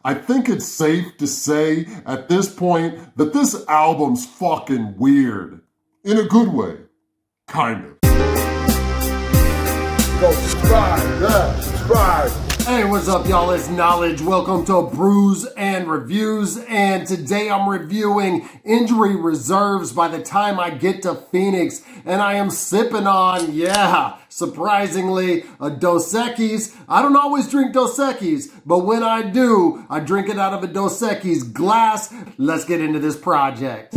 I think it's safe to say at this point that this album's fucking weird. In a good way. Kind of. Go subscribe, subscribe. Hey, what's up, y'all? It's Knowledge. Welcome to Brews and Reviews. And today I'm reviewing Injury Reserves by the time I get to Phoenix. And I am sipping on, surprisingly, a Dos Equis. I don't always drink Dos Equis, but when I do, I drink it out of a Dos Equis glass. Let's get into this project.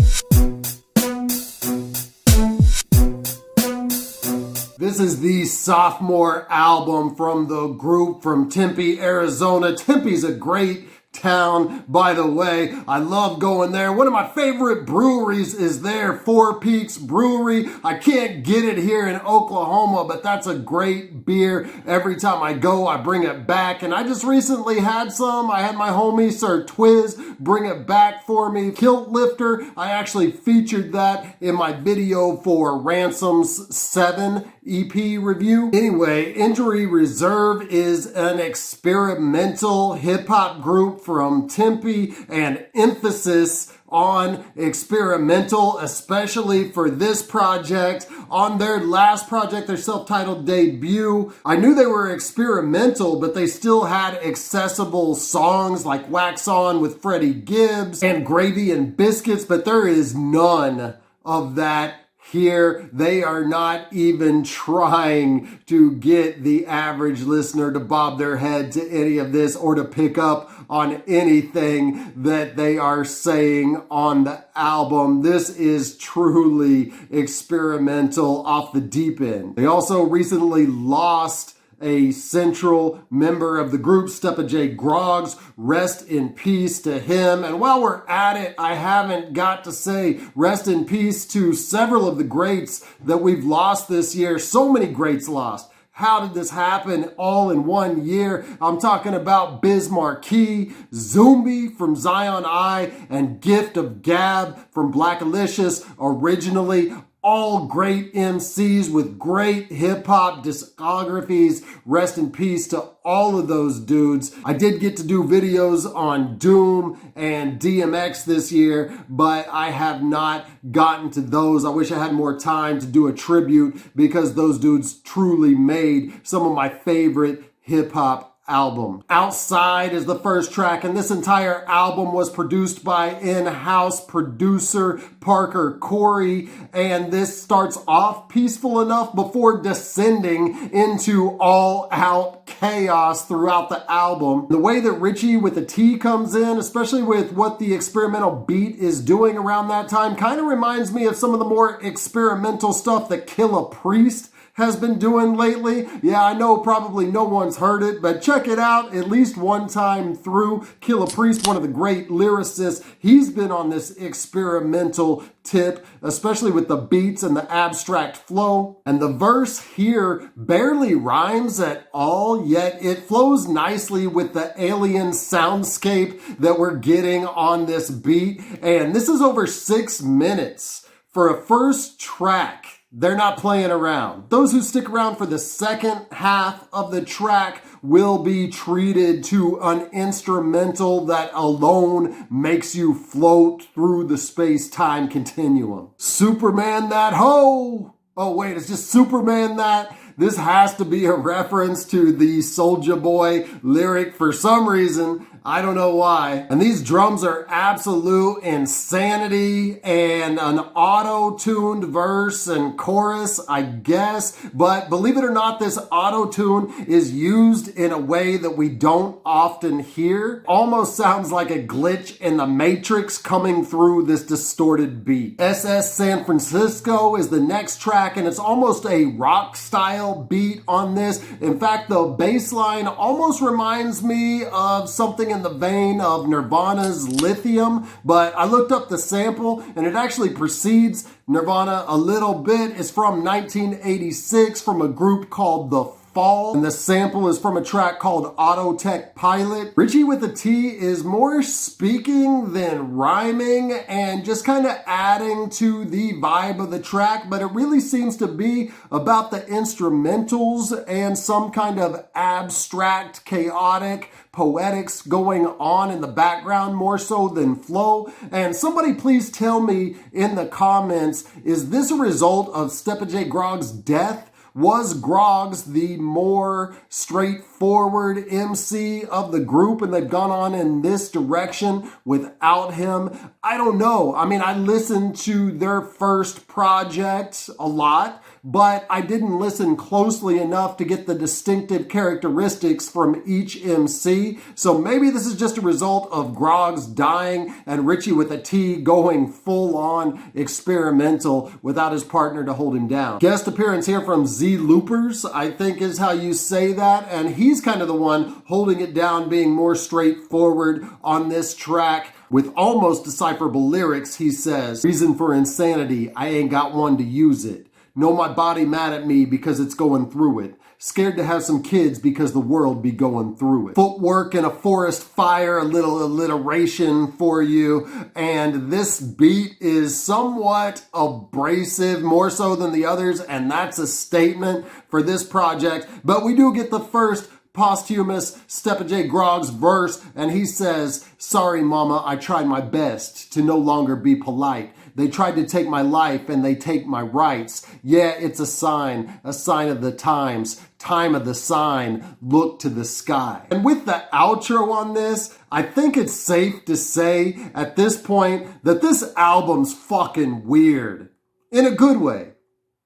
This is the sophomore album from the group from Tempe, Arizona. Tempe's a great town, by the way. I love going there. One of my favorite breweries is there, Four Peaks Brewery. I can't get it here in Oklahoma, but that's a great beer. Every time I go, I bring it back. And I just recently had some. I had my homie, Sir Twiz, bring it back for me. Kilt Lifter, I actually featured that in my video for Ransom's 7 EP review. Anyway, Injury Reserve is an experimental hip-hop group from Tempe, and emphasis on experimental, especially for this project. On their last project, their self-titled debut, I knew they were experimental, but they still had accessible songs like Wax On with Freddie Gibbs and Gravy and Biscuits, but there is none of that here. They are not even trying to get the average listener to bob their head to any of this or to pick up on anything that they are saying on the album. This is truly experimental off the deep end. They also recently lost a central member of the group, Stepa J Groggs. Rest in peace to him. And while we're at it, I haven't got to say rest in peace to several of the greats that we've lost this year. So many greats lost. How did this happen all in 1 year? I'm talking about Biz Markie, Zumbi from Zion I, and Gift of Gab from Blackalicious originally. All great MCs with great hip-hop discographies. Rest in peace to all of those dudes. I did get to do videos on Doom and DMX this year, but I have not gotten to those. I wish I had more time to do a tribute because those dudes truly made some of my favorite hip-hop album. Outside is the first track, and this entire album was produced by in-house producer Parker Corey, and this starts off peaceful enough before descending into all-out chaos throughout the album. The way that Ritchie with the T comes in, especially with what the experimental beat is doing around that time, kind of reminds me of some of the more experimental stuff that Killah Priest has been doing lately. Yeah, I know probably no one's heard it, but check it out at least one time through. Killah Priest, one of the great lyricists, he's been on this experimental tip, especially with the beats and the abstract flow. And the verse here barely rhymes at all, yet it flows nicely with the alien soundscape that we're getting on this beat. And this is over 6 minutes for a first track. They're not playing around. Those who stick around for the second half of the track will be treated to an instrumental that alone makes you float through the space-time continuum. Superman that ho! Oh wait, it's just Superman that? This has to be a reference to the Soulja Boy lyric for some reason. I don't know why. And these drums are absolute insanity, and an auto-tuned verse and chorus, I guess. But believe it or not, this auto-tune is used in a way that we don't often hear. Almost sounds like a glitch in the Matrix coming through this distorted beat. SS San Francisco is the next track, and it's almost a rock style beat on this. In fact, the bass line almost reminds me of something in the vein of Nirvana's Lithium, but I looked up the sample and it actually precedes Nirvana a little bit. It's from 1986 from a group called The Fall, and the sample is from a track called Auto Tech Pilot. Ritchie with a T is more speaking than rhyming and just kind of adding to the vibe of the track, but it really seems to be about the instrumentals and some kind of abstract, chaotic poetics going on in the background more so than flow. And somebody please tell me in the comments, is this a result of Stepa J Groggs' death? Was Groggs the more straightforward MC of the group and they've gone on in this direction without him? I don't know. I mean, I listened to their first project a lot, but I didn't listen closely enough to get the distinctive characteristics from each MC. So maybe this is just a result of Groggs dying and Ritchie with a T going full on experimental without his partner to hold him down. Guest appearance here from Zelooperz, I think is how you say that. And he's kind of the one holding it down, being more straightforward on this track. With almost decipherable lyrics, he says, "Reason for insanity, I ain't got one to use it. Know my body mad at me because it's going through it. Scared to have some kids because the world be going through it." Footwork in a forest fire, a little alliteration for you. And this beat is somewhat abrasive, more so than the others. And that's a statement for this project. But we do get the first posthumous Stepa J Groggs verse, and he says, "Sorry mama, I tried my best to no longer be polite. They tried to take my life and they take my rights. Yeah, it's a sign of the times, time of the sign, look to the sky." And with the outro on this, I think it's safe to say at this point that this album's fucking weird. In a good way.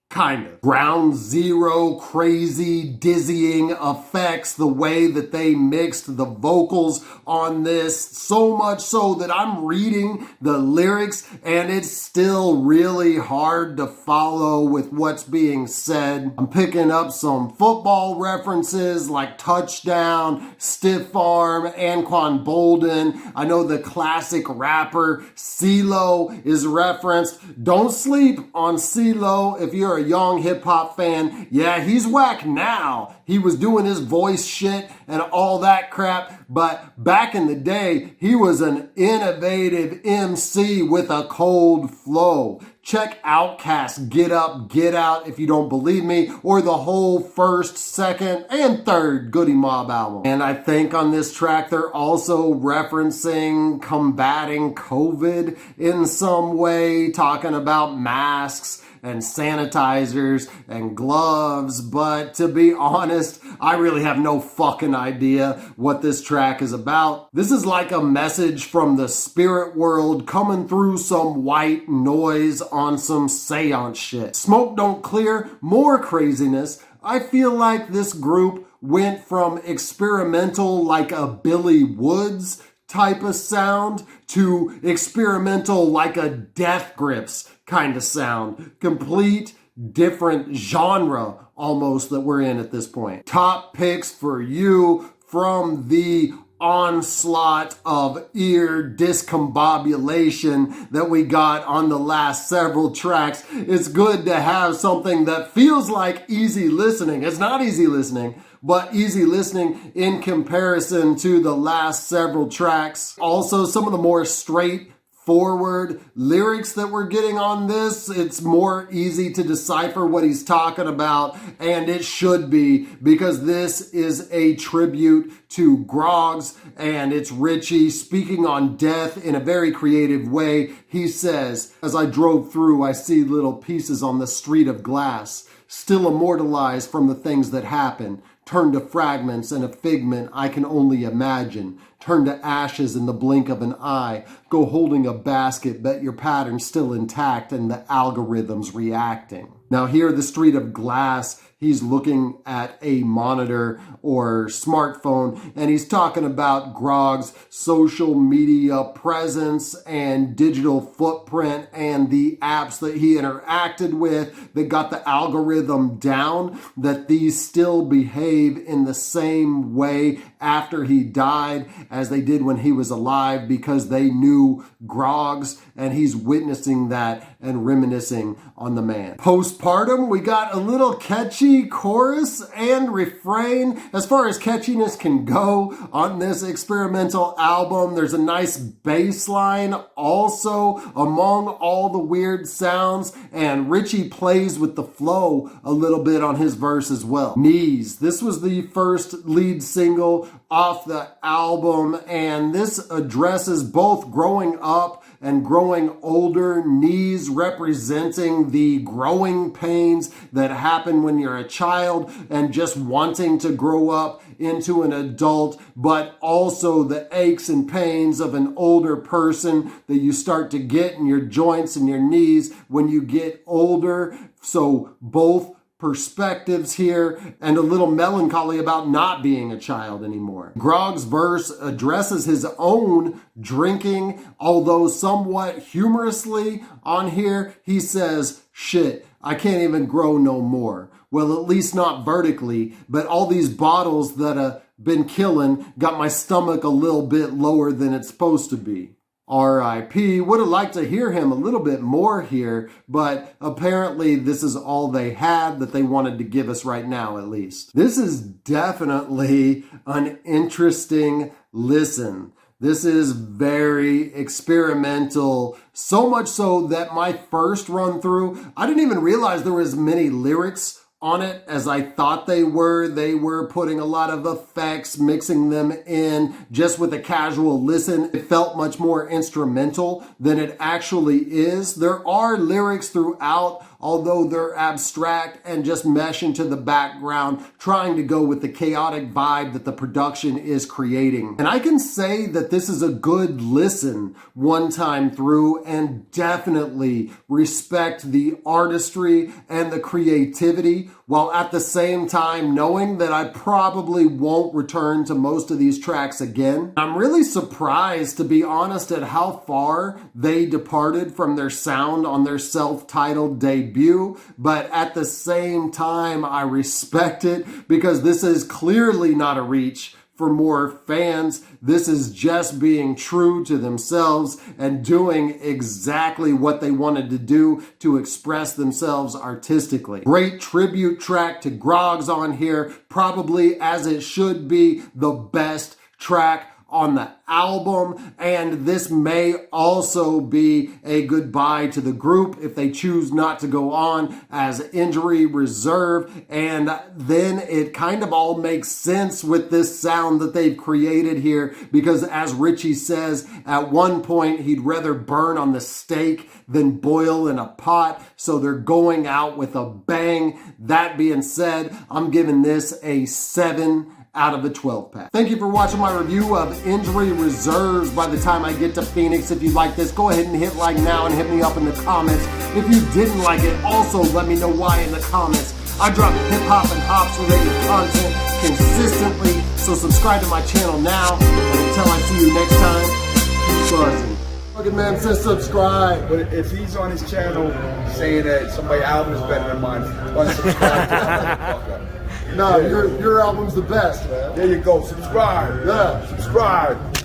Kind of. Ground zero, crazy, dizzying effects, the way that they mixed the vocals on this, so much so that I'm reading the lyrics and it's still really hard to follow with what's being said. I'm picking up some football references like touchdown, stiff arm, Anquan Bolden. I know the classic rapper CeeLo is referenced. Don't sleep on CeeLo if you're a young hip-hop fan. Yeah, he's whack now. He was doing his voice shit and all that crap, but back in the day, he was an innovative MC with a cold flow. Check Outkast, Get Up, Get Out if you don't believe me, or the whole first, second, and third Goody Mob album. And I think on this track, they're also referencing combating COVID in some way, talking about masks and sanitizers and gloves, but to be honest, I really have no fucking idea what this track is about. This is like a message from the spirit world coming through some white noise on some seance shit. Smoke don't clear, more craziness. I feel like this group went from experimental like a Billy Woods type of sound to experimental like a Death Grips kind of sound. Complete different genre almost that we're in at this point. Top picks for you from the onslaught of ear discombobulation that we got on the last several tracks. It's good to have something that feels like easy listening. It's not easy listening, but easy listening in comparison to the last several tracks. Also, some of the more straightforward lyrics that we're getting on this, it's more easy to decipher what he's talking about, and it should be, because this is a tribute to Groggs, and it's Ritchie speaking on death in a very creative way. He says, "As I drove through, I see little pieces on the street of glass, still immortalized from the things that happen. Turn to fragments and a figment I can only imagine. Turn to ashes in the blink of an eye. Go holding a basket, bet your pattern's still intact and the algorithm's reacting." Now here, the street of glass, he's looking at a monitor or smartphone, and he's talking about Groggs' social media presence and digital footprint and the apps that he interacted with that got the algorithm down, that these still behave in the same way after he died as they did when he was alive, because they knew Groggs, and he's witnessing that and reminiscing on the man. Postpartum Postpartum, we got a little catchy chorus and refrain. As far as catchiness can go on this experimental album, there's a nice bass line also among all the weird sounds, and Ritchie plays with the flow a little bit on his verse as well. Knees. This was the first lead single off the album, and this addresses both growing up and growing older. Knees representing the growing pains that happen when you're a child and just wanting to grow up into an adult, but also the aches and pains of an older person that you start to get in your joints and your knees when you get older. So both perspectives here, and a little melancholy about not being a child anymore. Groggs' verse addresses his own drinking, although somewhat humorously on here. He says, shit, I can't even grow no more. Well, at least not vertically, but all these bottles that have been killing got my stomach a little bit lower than it's supposed to be. R.I.P. Would have liked to hear him a little bit more here, but apparently this is all they had that they wanted to give us right now, at least. This is definitely an interesting listen. This is very experimental, so much so that my first run through, I didn't even realize there was many lyrics on it as I thought they were. They were putting a lot of effects, mixing them in just with a casual listen. It felt much more instrumental than it actually is. There are lyrics throughout, although they're abstract and just mesh into the background, trying to go with the chaotic vibe that the production is creating. And I can say that this is a good listen one time through, and definitely respect the artistry and the creativity, while at the same time knowing that I probably won't return to most of these tracks again. I'm really surprised, to be honest, at how far they departed from their sound on their self-titled debut, but at the same time I respect it, because this is clearly not a reach for more fans. This is just being true to themselves and doing exactly what they wanted to do to express themselves artistically. Great tribute track to Groggs on here, probably, as it should be, the best track on the album, and this may also be a goodbye to the group if they choose not to go on as Injury Reserve. And then it kind of all makes sense with this sound that they've created here, because as Ritchie says, at one point he'd rather burn on the stake than boil in a pot, so they're going out with a bang. That being said, I'm giving this a 7 out of a 12-pack. Thank you for watching my review of Injury Reserves. By the time I get to Phoenix, if you like this, go ahead and hit like now and hit me up in the comments. If you didn't like it, also let me know why in the comments. I drop hip-hop and hops related content consistently, so subscribe to my channel now. And until I see you next time, keep buzzing. Fucking man says subscribe. But if he's on his channel saying that somebody's album is better than mine, unsubscribe to him. No, your album's the best, man. There you go. Subscribe. Yeah. Subscribe.